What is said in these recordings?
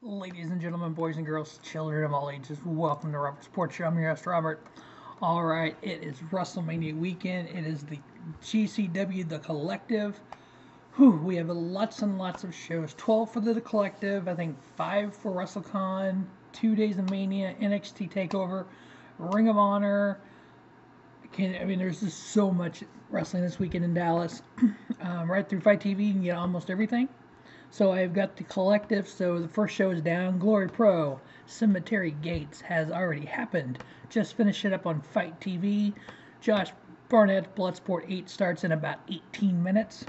Ladies and gentlemen, boys and girls, children of all ages, welcome to Robert Sports Show. I'm your host, Robert. Alright, it is WrestleMania weekend. It is the GCW, the Collective. We have lots and lots of shows. 12 for the Collective, I think 5 for WrestleCon, 2 days of Mania, NXT TakeOver, Ring of Honor. There's just so much wrestling this weekend in Dallas. Right through Fight TV, you can get almost everything. So I've got the Collective. So the first show is down. Glory Pro, Cemetery Gates has already happened. Just finished it up on Fight TV. Josh Barnett's Bloodsport 8 starts in about 18 minutes.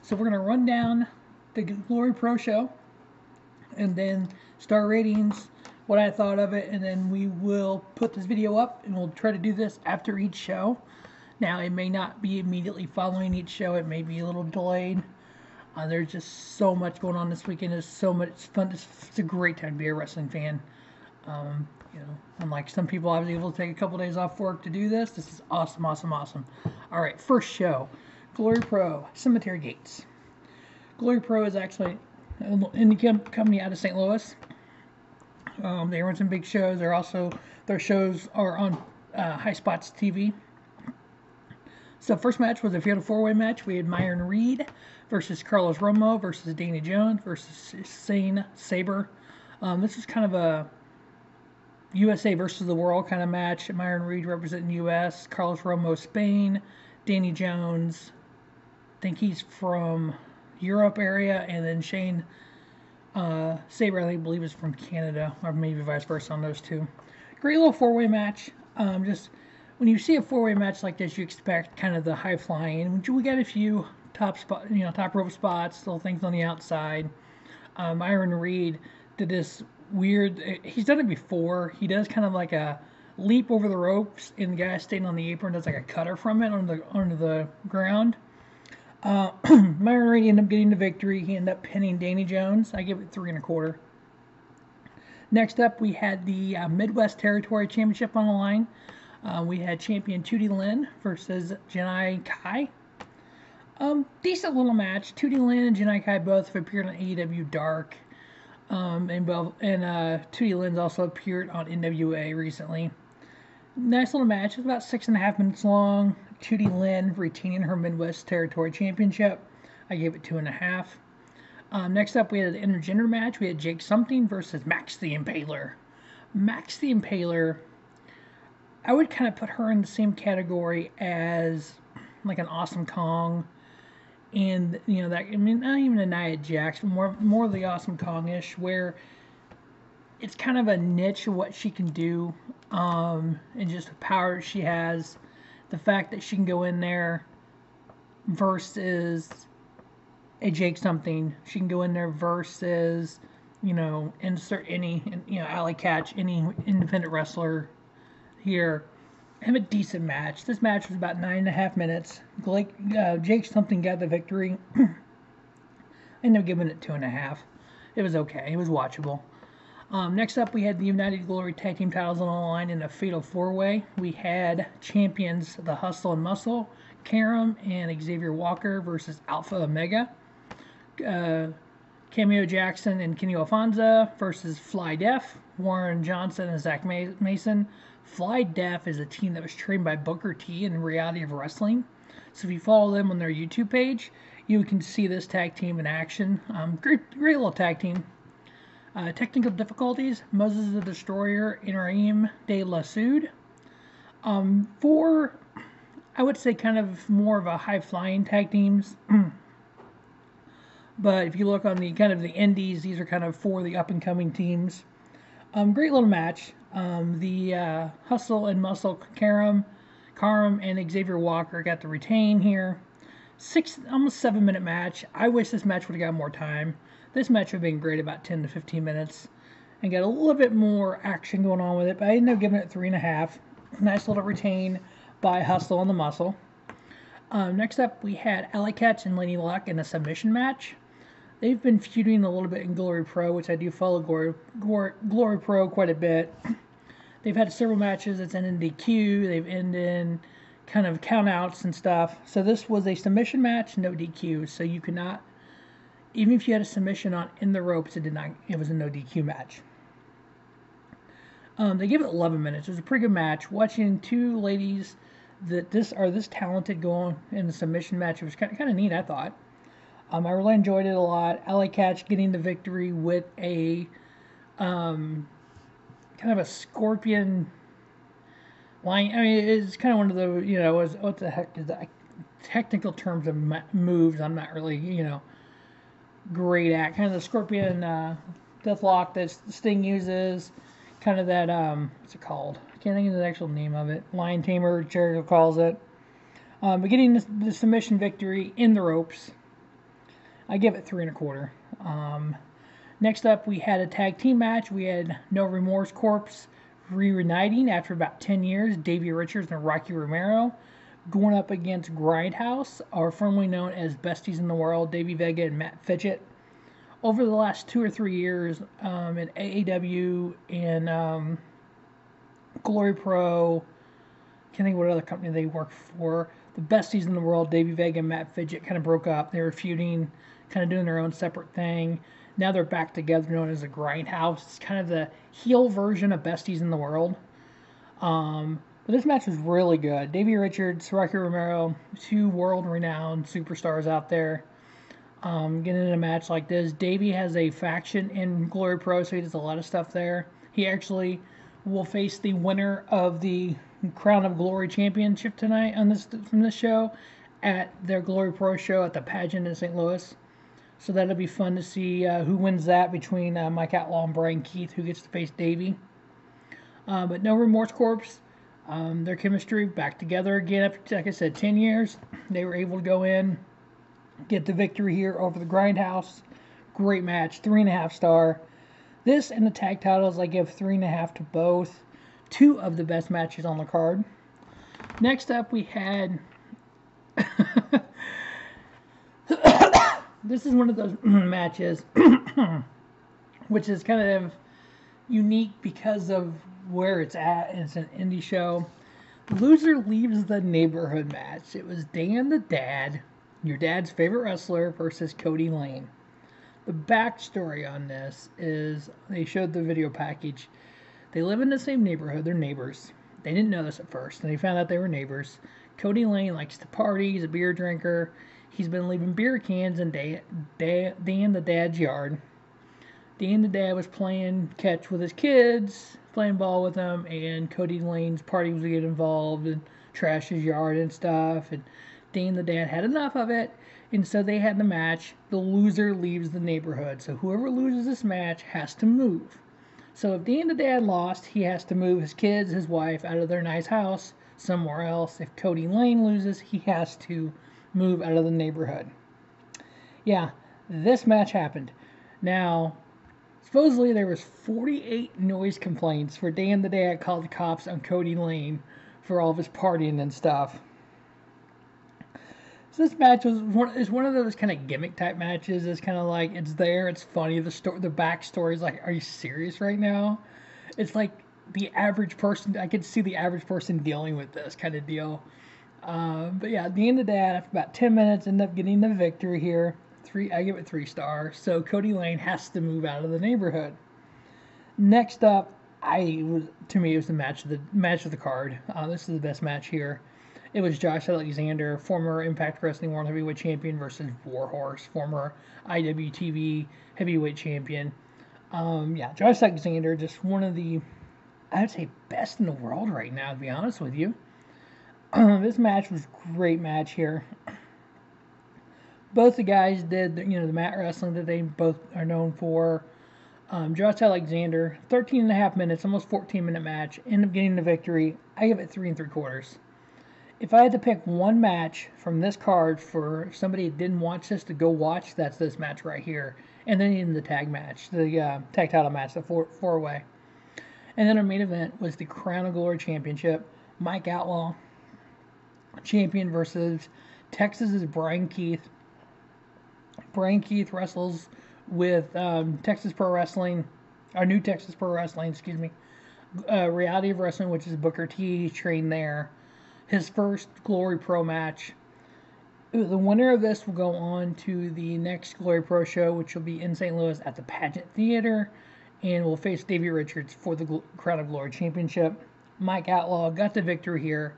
So we're going to run down the Glory Pro show and then star ratings, what I thought of it, and then we will put this video up and we'll try to do this after each show. Now it may not be immediately following each show. It may be a little delayed. There's just so much going on this weekend. It's so much fun. It's a great time to be a wrestling fan. Unlike some people, I was able to take a couple days off work to do this. This is awesome, awesome, awesome. All right, first show, Glory Pro, Cemetery Gates. Glory Pro is actually an indie company out of St. Louis. They run some big shows. Their shows are on High Spots TV. So first match was a fatal four-way match. We had Myron Reed versus Carlos Romo versus Danny Jones versus Sabre. This is kind of a USA versus the world kind of match. Myron Reed representing US, Carlos Romo Spain, Danny Jones, I think he's from Europe area, and then Shane Sabre, I believe is from Canada, or maybe vice versa on those two. Great little four-way match. Just when you see a four-way match like this, you expect kind of the high flying. We got a few top rope spots, little things on the outside. Myron Reed did this weird. He's done it before. He does kind of like a leap over the ropes, and the guy staying on the apron does like a cutter from it onto the ground. Myron Reed ended up getting the victory. He ended up pinning Danny Jones. I give it 3 1/4. Next up, we had the Midwest Territory Championship on the line. We had champion Tootie Lane versus Janai Kai. Decent little match. Tootie Lane and Janai Kai both have appeared on AEW Dark. And Tootie Lane's also appeared on NWA recently. Nice little match. It was about 6.5 minutes long. Tootie Lane retaining her Midwest Territory Championship. I gave it 2.5. Next up, we had an intergender match. We had Jake Something versus Max the Impaler. Max the Impaler, I would kind of put her in the same category as like an Awesome Kong, and not even a Nia Jax, but more of the Awesome Kong-ish, where it's kind of a niche of what she can do, and just the power she has, the fact that she can go in there versus a Jake Something, she can go in there versus insert any Allie, Katch, any independent wrestler here. Have a decent match. This match was about 9.5 minutes. Jake Something got the victory. I ended up giving it 2.5. It was okay. It was watchable. Next up, we had the United Glory Tag Team titles on the line in a Fatal 4-Way. We had champions The Hustle and Muscle, Karam and Xavier Walker versus Alpha Omega. Cameo Jackson and Kenny Alfonso versus Fly Def, Warren Johnson and Zach Mason. Fly Def is a team that was trained by Booker T in Reality of Wrestling. So if you follow them on their YouTube page, you can see this tag team in action. Great little tag team. Technical Difficulties, Moses the Destroyer, Ibrahim De La Soud. For, I would say, kind of more of a high-flying tag teams. But if you look on the kind of the indies, these are kind of for the up-and-coming teams. Great little match. The Hustle and Muscle Karam and Xavier Walker got the retain here. Almost 7-minute match. I wish this match would have got more time. This match would have been great, about 10 to 15 minutes, and got a little bit more action going on with it. But I ended up giving it 3.5. Nice little retain by Hustle and the Muscle. Next up, we had Allie, Katch and Laynie Luck in a submission match. They've been feuding a little bit in Glory Pro, which I do follow Glory Pro quite a bit. They've had several matches that's ended in DQ. They've ended in kind of countouts and stuff. So this was a submission match, no DQ. So you could not even if you had a submission on in the ropes, it was a no DQ match. They gave it 11 minutes. It was a pretty good match. Watching two ladies that are this talented going in the submission match, it was kind of neat, I thought. I really enjoyed it a lot. Allie Katch getting the victory with a kind of a scorpion line. I mean, it's kind of one of the, what the heck is that? Technical terms of moves I'm not really, great at. Kind of the scorpion deathlock that Sting uses. Kind of that, what's it called? I can't think of the actual name of it. Lion Tamer, Jericho calls it. But getting the submission victory in the ropes, I give it 3 1/4. Next up, we had a tag team match. We had No Remorse Corpse reuniting after about 10 years. Davey Richards and Rocky Romero going up against Grindhouse, or formerly known as Besties in the World, Davey Vega and Matt Fidget. Over the last 2 or 3 years, in AAW and Glory Pro, can't think of what other company they work for. The Besties in the World, Davey Vega and Matt Fidget, kind of broke up. They were feuding, kind of doing their own separate thing. Now they're back together, known as the Grindhouse. It's kind of the heel version of Besties in the World. But this match was really good. Davey Richards, Rocky Romero, two world-renowned superstars out there. Getting in a match like this. Davey has a faction in Glory Pro, so he does a lot of stuff there. He actually will face the winner of the Crown of Glory Championship tonight from this show at their Glory Pro show at the pageant in St. Louis. So that'll be fun to see who wins that between Mike Outlaw and Bryan Keith, who gets to face Davey. But No Remorse Corpse, their chemistry back together again after, like I said, 10 years. They were able to go in, get the victory here over the Grindhouse. Great match, 3.5 star. This and the tag titles, I give 3.5 to both. 2 of the best matches on the card. Next up, we had... This is one of those matches which is kind of unique because of where it's at. It's an indie show. The loser leaves the neighborhood match. It was Dan the Dad, your dad's favorite wrestler, versus Kody Lane. The backstory on this is they showed the video package. They live in the same neighborhood. They're neighbors. They didn't know this at first, and they found out they were neighbors. Kody Lane likes to party. He's a beer drinker. He's been leaving beer cans in Dan the Dad's yard. Dan the Dad was playing catch with his kids, playing ball with them, and Kody Lane's party was getting involved and trash his yard and stuff. And Dan the Dad had enough of it, and so they had the match. The loser leaves the neighborhood. So whoever loses this match has to move. So if Dan the Dad lost, he has to move his kids, his wife, out of their nice house somewhere else. If Kody Lane loses, he has to move out of the neighborhood. Yeah, this match happened. Now, supposedly there was 48 noise complaints for Dan the Dad called the cops on Kody Lane for all of his partying and stuff. So this match is one of those kind of gimmick type matches. It's kind of like, it's there, it's funny. The backstory is like, are you serious right now? It's like the average person, I could see the average person dealing with this kind of deal. But yeah, Dan the Dad, after about 10 minutes, ended up getting the victory here. I give it 3 stars. So Kody Lane has to move out of the neighborhood. Next up, to me, it was the match of the card. This is the best match here. It was Josh Alexander, former Impact Wrestling World Heavyweight Champion, versus Warhorse, former IWTV Heavyweight Champion. Yeah, Josh Alexander, just one of the, I would say, best in the world right now, to be honest with you. This match was a great match here. Both the guys did, the mat wrestling that they both are known for. Josh Alexander, 13.5 minutes, almost 14-minute match, ended up getting the victory. I give it 3 3/4. If I had to pick one match from this card for somebody that didn't watch this to go watch, that's this match right here. And then even the tag match, the tag title match, the four-way. And then our main event was the Crown of Glory Championship. Mike Outlaw, champion, versus Texas's Bryan Keith. Bryan Keith wrestles with Texas Pro Wrestling, our new Texas Pro Wrestling, Reality of Wrestling, which is Booker T, trained there. His first Glory Pro match. The winner of this will go on to the next Glory Pro show, which will be in St. Louis at the Pageant Theater, and will face Davey Richards for the Crown of Glory Championship. Mike Outlaw got the victory here.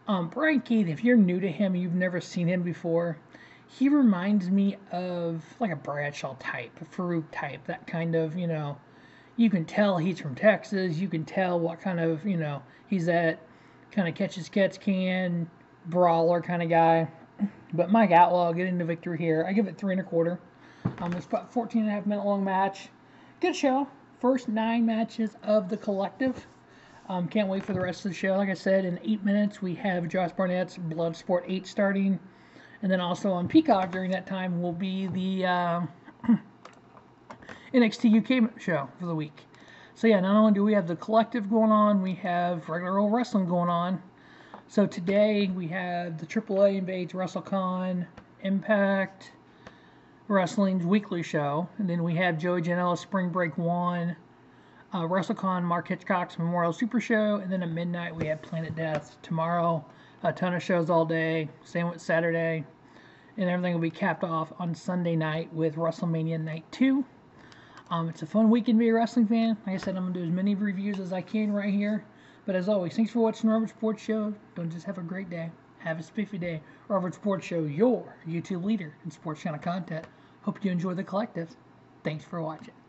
Bryan Keith, if you're new to him, you've never seen him before, he reminds me of like a Bradshaw type, a Farouk type, that kind of, you can tell he's from Texas. You can tell what kind of, he's that kind of catch-as-catch-can, brawler kind of guy. But Mike Outlaw getting the victory here. I give it 3 1/4. It's about 14.5-minute long match. Good show. First 9 matches of the collective. Can't wait for the rest of the show. Like I said, in 8 minutes we have Josh Barnett's Bloodsport 8 starting. And then also on Peacock during that time will be the NXT UK show for the week. So yeah, not only do we have the collective going on, we have regular old wrestling going on. So today we have the AAA invades WrestleCon, Impact Wrestling's weekly show, and then we have Joey Janela's Spring Break 1, WrestleCon Mark Hitchcock's Memorial Super Show, and then at midnight we have Planet Death. Tomorrow, a ton of shows all day, same with Saturday, and everything will be capped off on Sunday night with WrestleMania Night 2. It's a fun weekend to be a wrestling fan. Like I said, I'm going to do as many reviews as I can right here. But as always, thanks for watching Robert Sports Show. Don't just have a great day. Have a spiffy day. Robert Sports Show, your YouTube leader in sports channel content. Hope you enjoy the collective. Thanks for watching.